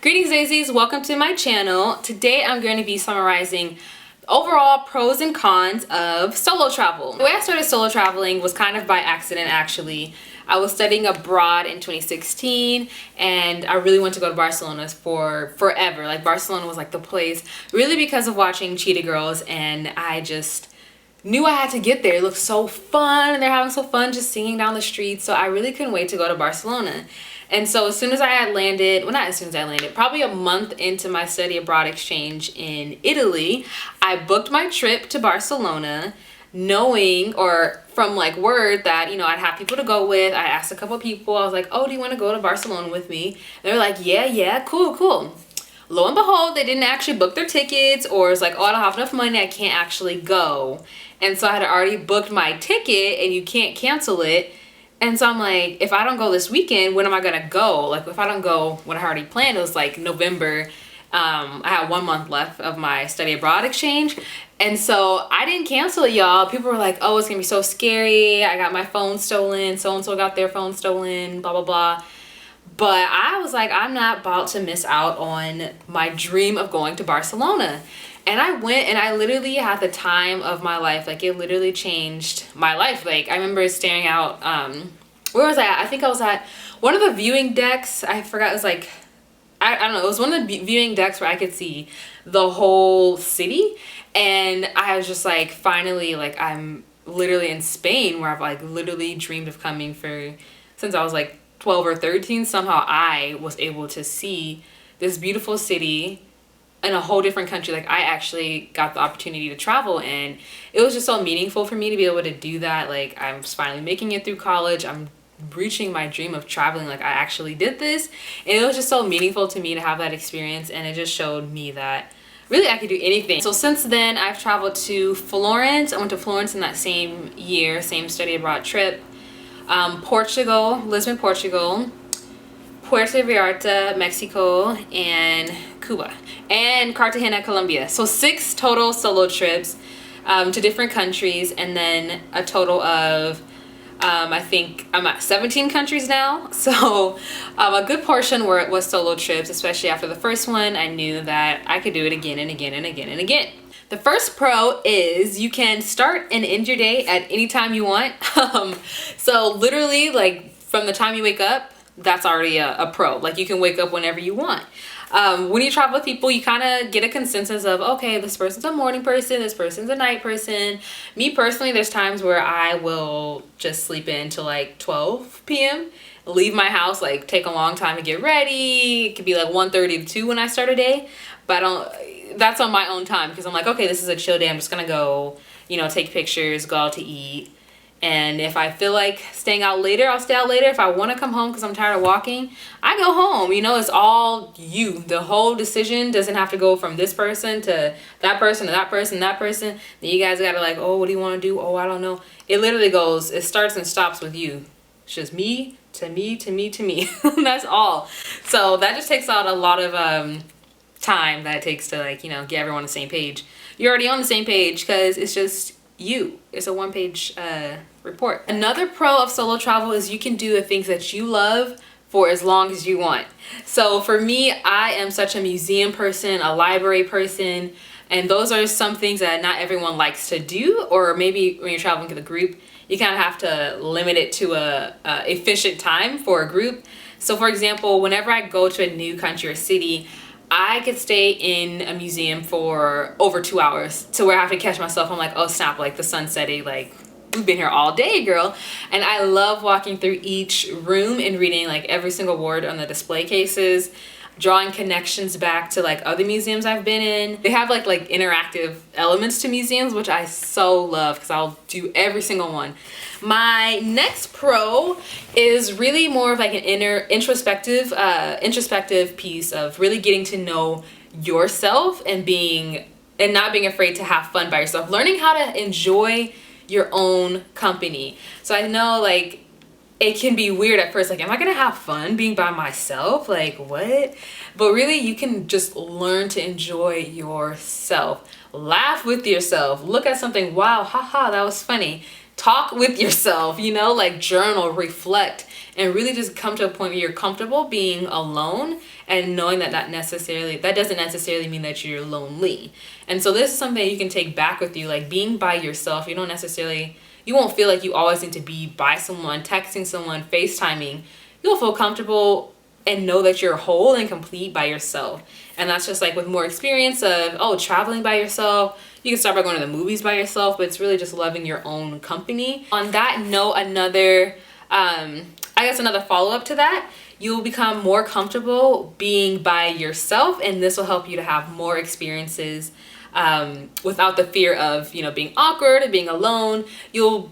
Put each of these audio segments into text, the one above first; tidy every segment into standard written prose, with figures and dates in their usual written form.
Greetings Daizies, welcome to my channel. Today I'm going to be summarizing overall pros and cons of solo travel. The way I started solo traveling was kind of by accident actually. I was studying abroad in 2016 and I really wanted to go to Barcelona for forever. Like Barcelona was like the place, really because of watching Cheetah Girls, and I just knew I had to get there. It looked so fun and they're having so fun just singing down the streets, so I really couldn't wait to go to Barcelona. And so as soon as I had landed, well, not as soon as I landed, probably a month into my study abroad exchange in Italy, I booked my trip to Barcelona knowing, or from like word that, you know, I'd have people to go with. I asked a couple people, I was like, oh, do you want to go to Barcelona with me? They were like, yeah, cool. Lo and behold, they didn't actually book their tickets, or it's like, oh, I don't have enough money, I can't actually go. And so I had already booked my ticket and you can't cancel it. And so I'm like, if I don't go this weekend, when am I gonna go? Like if I don't go when I already planned, it was like November. I had 1 month left of my study abroad exchange. And so I didn't cancel it, y'all. People were like, oh, it's gonna be so scary. I got my phone stolen. So-and-so got their phone stolen, blah, blah, blah. But I was like, I'm not about to miss out on my dream of going to Barcelona. And I went and I literally had the time of my life. Like it literally changed my life. Like I remember staring out, where was I at? I think I was at one of the viewing decks. I forgot, it was like, I don't know. It was one of the viewing decks where I could see the whole city. And I was just like, finally, like I'm literally in Spain, where I've like literally dreamed of coming since I was like 12 or 13. Somehow I was able to see this beautiful city in a whole different country. Like I actually got the opportunity to travel, and it was just so meaningful for me to be able to do that. Like I'm finally making it through college. I'm reaching my dream of traveling. Like I actually did this, and it was just so meaningful to me to have that experience, and it just showed me that really I could do anything. So since then I've traveled to Florence. I went to Florence in that same year, same study abroad trip. Portugal, Lisbon, Portugal, Puerto Vallarta, Mexico, and Cuba, and Cartagena, Colombia. So 6 total solo trips to different countries, and then a total of I think I'm at 17 countries now. So a good portion was solo trips, especially after the first one. I knew that I could do it again and again and again and again. The first pro is you can start and end your day at any time you want. So literally, like from the time you wake up, that's already a pro. Like you can wake up whenever you want. When you travel with people, you kind of get a consensus of, okay, this person's a morning person, this person's a night person. Me personally, there's times where I will just sleep in till like 12 p.m. leave my house, like take a long time to get ready. It could be like 1:30 to 2 when I start a day, but that's on my own time, because I'm like, okay, this is a chill day. I'm just gonna go, you know, take pictures, go out to eat. And if I feel like staying out later, I'll stay out later. If I want to come home because I'm tired of walking, I go home. You know, it's all you. The whole decision doesn't have to go from this person to that person to that person, that person. Then you guys got to like, oh, what do you want to do? Oh, I don't know. It literally goes, it starts and stops with you. It's just me to me to me to me. That's all. So that just takes out a lot of time that it takes to, like, you know, get everyone on the same page. You're already on the same page because it's just you. It's a one-page report. Another pro of solo travel is you can do the things that you love for as long as you want. So for me, I am such a museum person, a library person, and those are some things that not everyone likes to do, or maybe when you're traveling with a group, you kind of have to limit it to a efficient time for a group. So for example, whenever I go to a new country or city, I could stay in a museum for over 2 hours, to where I have to catch myself. I'm like, oh snap, like the sun's setting, like we've been here all day, girl. And I love walking through each room and reading like every single word on the display cases, drawing connections back to like other museums I've been in. They have like interactive elements to museums, which I so love because I'll do every single one. My next pro is really more of like an introspective piece of really getting to know yourself and not being afraid to have fun by yourself. Learning how to enjoy your own company. So I know like it can be weird at first, like, am I gonna have fun being by myself? Like, what? But really, you can just learn to enjoy yourself. Laugh with yourself. Look at something, wow, haha, that was funny. Talk with yourself, you know, like journal, reflect, and really just come to a point where you're comfortable being alone and knowing that that doesn't necessarily mean that you're lonely. And so this is something you can take back with you, like being by yourself. You won't feel like you always need to be by someone, texting someone, FaceTiming. You'll feel comfortable and know that you're whole and complete by yourself. And that's just like with more experience of, traveling by yourself. You can start by going to the movies by yourself, but it's really just loving your own company. On that note, another follow-up to that, you'll become more comfortable being by yourself, and this will help you to have more experiences without the fear of, being awkward and being alone. You'll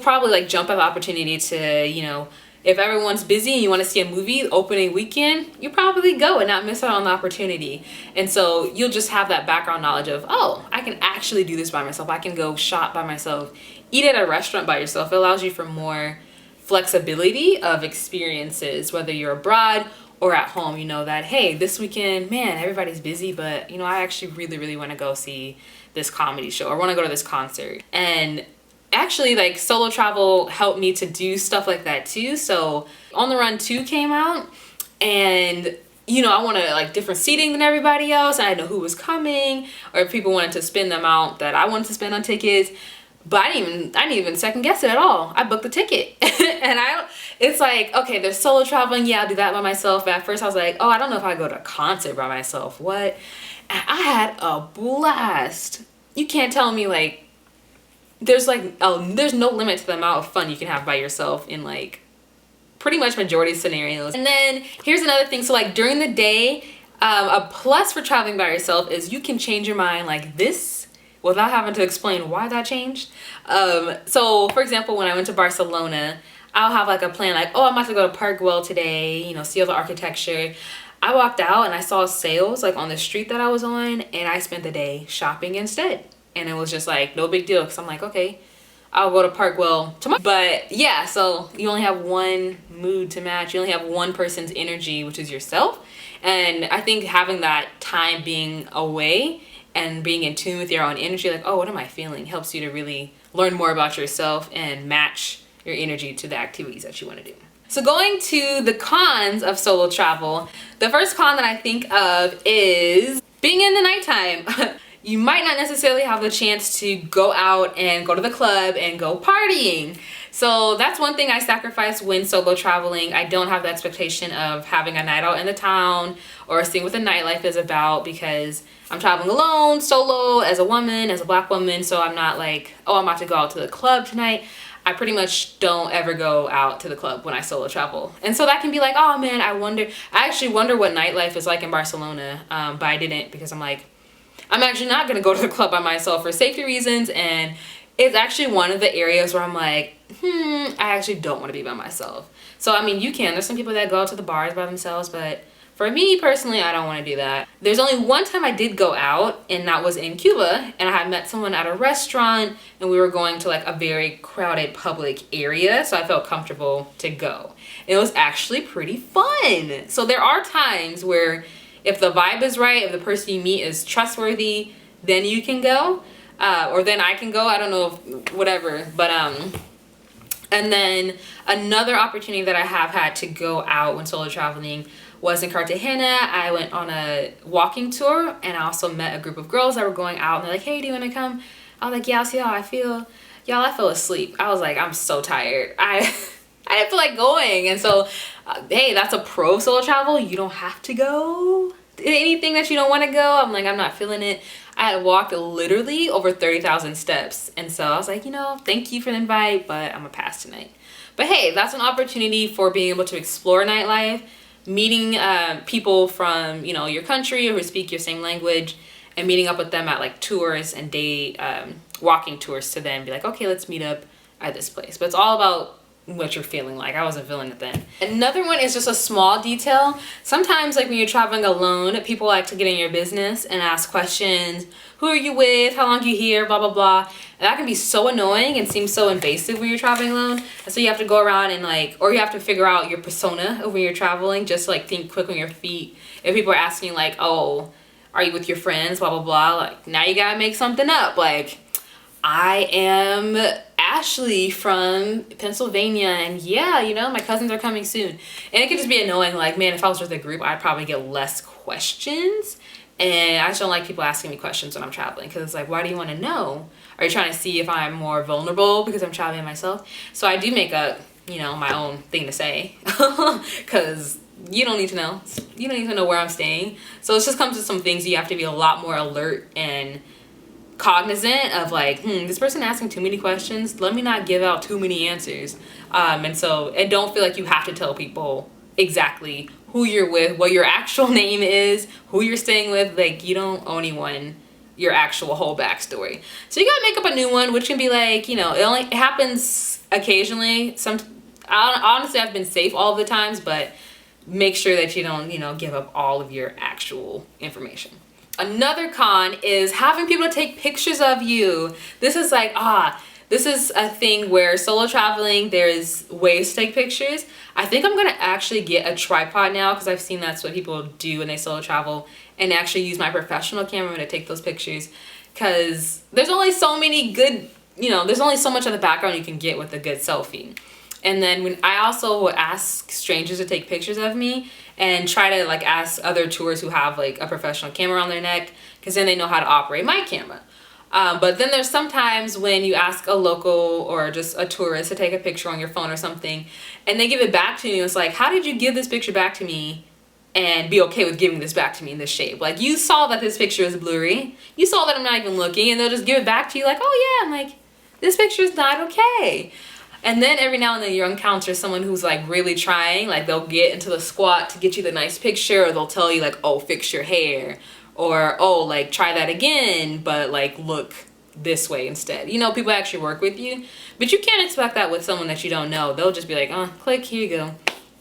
probably like jump at the opportunity to, if everyone's busy and you want to see a movie opening weekend, you probably go and not miss out on the opportunity. And so you'll just have that background knowledge of, I can actually do this by myself. I can go shop by myself, eat at a restaurant by yourself. It allows you for more flexibility of experiences, whether you're abroad or at home. You know that, hey, this weekend, man, everybody's busy, but I actually really, really want to go see this comedy show or want to go to this concert. And actually, like, solo travel helped me to do stuff like that too. So On the Run 2 came out, and I wanted like different seating than everybody else, and I didn't know who was coming, or if people wanted to spend the amount that I wanted to spend on tickets. But I didn't even second guess it at all. I booked the ticket. And it's like, okay, they're solo traveling. Yeah, I'll do that by myself. But at first I was like, I don't know if I go to a concert by myself. What? And I had a blast. You can't tell me like, there's no limit to the amount of fun you can have by yourself in like pretty much majority of scenarios. And then here's another thing. So like during the day, a plus for traveling by yourself is you can change your mind like this without having to explain why that changed. So for example, when I went to Barcelona, I'll have like a plan like, I'm about to go to Park Güell today, see all the architecture. I walked out and I saw sales like on the street that I was on, and I spent the day shopping instead. And it was just like no big deal, because I'm like, okay, I'll go to Park Güell tomorrow. But yeah, so you only have one mood to match. You only have one person's energy, which is yourself. And I think having that time being away and being in tune with your own energy, like, what am I feeling, helps you to really learn more about yourself and match your energy to the activities that you want to do. So going to the cons of solo travel, the first con that I think of is being in the nighttime. You might not necessarily have the chance to go out and go to the club and go partying. So that's one thing I sacrifice when solo traveling. I don't have the expectation of having a night out in the town or seeing what the nightlife is about, because I'm traveling alone, solo, as a woman, as a Black woman. So I'm not like, I'm about to go out to the club tonight. I pretty much don't ever go out to the club when I solo travel. And so that can be like, oh man, I actually wonder what nightlife is like in Barcelona. But I didn't, because I'm like, I'm actually not going to go to the club by myself for safety reasons. And it's actually one of the areas where I'm like, I actually don't want to be by myself. So, I mean, there's some people that go out to the bars by themselves, but for me personally, I don't want to do that. There's only one time I did go out, and that was in Cuba, and I had met someone at a restaurant, and we were going to like a very crowded public area, so I felt comfortable to go. It was actually pretty fun. So there are times where if the vibe is right, if the person you meet is trustworthy, then you can go, or then I can go. I don't know, whatever. But and then another opportunity that I have had to go out when solo traveling was in Cartagena. I went on a walking tour, and I also met a group of girls that were going out, and they're like, hey, do you want to come? I was like, yeah, I'll see how I feel. Y'all, I fell asleep. I was like, I'm so tired. I didn't feel like going. And so, hey, that's a pro solo travel. You don't have to go. Anything that you don't want to go, I'm like, I'm not feeling it. I had walked literally over 30,000 steps. And so I was like, thank you for the invite, but I'm gonna pass tonight. But hey, that's an opportunity for being able to explore nightlife, meeting people from, your country who speak your same language, and meeting up with them at like tours and day walking tours to then be like, okay, let's meet up at this place. But it's all about what you're feeling like. I wasn't feeling it then. Another one is just a small detail. Sometimes like when you're traveling alone, people like to get in your business and ask questions. Who are you with? How long are you here? Blah, blah, blah. And that can be so annoying and seem so invasive when you're traveling alone. And so you have to go around and like, or you have to figure out your persona when you're traveling. Just like think quick on your feet. If people are asking like, oh, are you with your friends? Blah, blah, blah. Like now you gotta make something up. Like, I am Ashley from Pennsylvania, and yeah, you know, my cousins are coming soon. And it could just be annoying, like, man, if I was with a group, I'd probably get less questions. And I just don't like people asking me questions when I'm traveling, because it's like, why do you want to know? Are you trying to see if I'm more vulnerable because I'm traveling myself? So I do make up, you know, my own thing to say, because you don't need to know. You don't need to know where I'm staying. So it just comes to some things you have to be a lot more alert and cognizant of, like, this person asking too many questions, let me not give out too many answers. And don't feel like you have to tell people exactly who you're with, what your actual name is, who you're staying with. Like, you don't owe anyone your actual whole backstory. So you gotta make up a new one, which can be like, you know, it happens occasionally. Honestly, I've been safe all the times, but make sure that you don't, you know, give up all of your actual information. Another con is having people to take pictures of you. This is like, this is a thing where solo traveling, there's ways to take pictures. I think I'm gonna actually get a tripod now, because I've seen that's what people do when they solo travel, and actually use my professional camera to take those pictures, because there's only so many good, you know, there's only so much of the background you can get with a good selfie. And then when I also will ask strangers to take pictures of me, and try to like ask other tourists who have like a professional camera on their neck, because then they know how to operate my camera. But then there's sometimes when you ask a local or just a tourist to take a picture on your phone or something, and they give it back to you. It's like, how did you give this picture back to me and be okay with giving this back to me in this shape? Like, you saw that this picture is blurry. You saw that I'm not even looking, and they'll just give it back to you like, oh yeah, I'm like, this picture is not okay. And then every now and then you'll encounter someone who's like really trying, like they'll get into the squat to get you the nice picture, or they'll tell you like, oh, fix your hair, or oh, like try that again, but like look this way instead. You know, people actually work with you, but you can't expect that with someone that you don't know. They'll just be like, oh, click, here you go.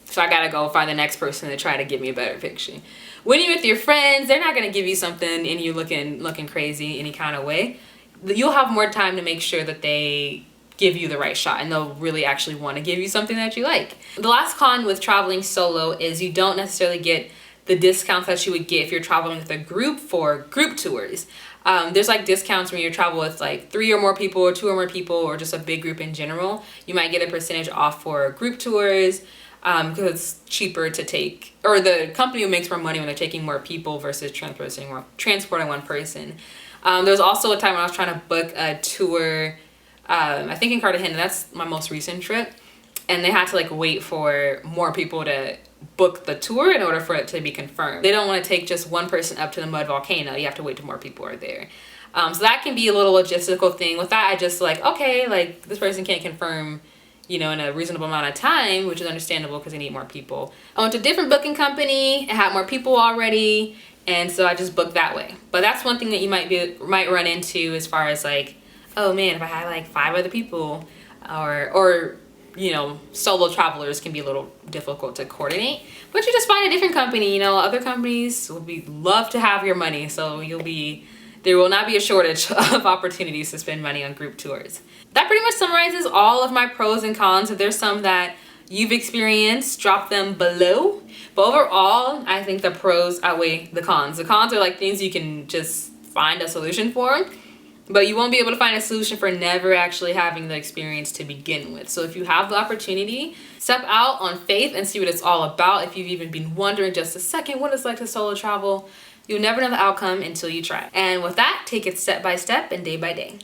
So I gotta go find the next person to try to give me a better picture. When you're with your friends, they're not gonna give you something and you looking crazy any kind of way. You'll have more time to make sure that they give you the right shot, and they'll really actually want to give you something that you like. The last con with traveling solo is you don't necessarily get the discounts that you would get if you're traveling with a group for group tours. There's like discounts when you travel with like 3 or more people, or 2 or more people, or just a big group in general. You might get a percentage off for group tours, because it's cheaper to take, or the company makes more money when they're taking more people versus transporting one person. There's also a time when I was trying to book a tour, I think in Cartagena. That's my most recent trip, and they had to like wait for more people to book the tour in order for it to be confirmed. They don't want to take just one person up to the mud volcano. You have to wait till more people are there. So that can be a little logistical thing. With that, I just like, okay, like this person can't confirm, you know, in a reasonable amount of time, which is understandable because they need more people. I went to a different booking company. It had more people already, and so I just booked that way. But that's one thing that you might run into as far as like, oh man, if I had like 5 other people, or you know, solo travelers can be a little difficult to coordinate. But you just find a different company. You know, other companies will love to have your money, so there will not be a shortage of opportunities to spend money on group tours. That pretty much summarizes all of my pros and cons. If there's some that you've experienced, drop them below. But overall, I think the pros outweigh the cons. The cons are like things you can just find a solution for, but you won't be able to find a solution for never actually having the experience to begin with. So if you have the opportunity, step out on faith and see what it's all about. If you've even been wondering just a second what it's like to solo travel, you'll never know the outcome until you try. And with that, take it step by step and day by day.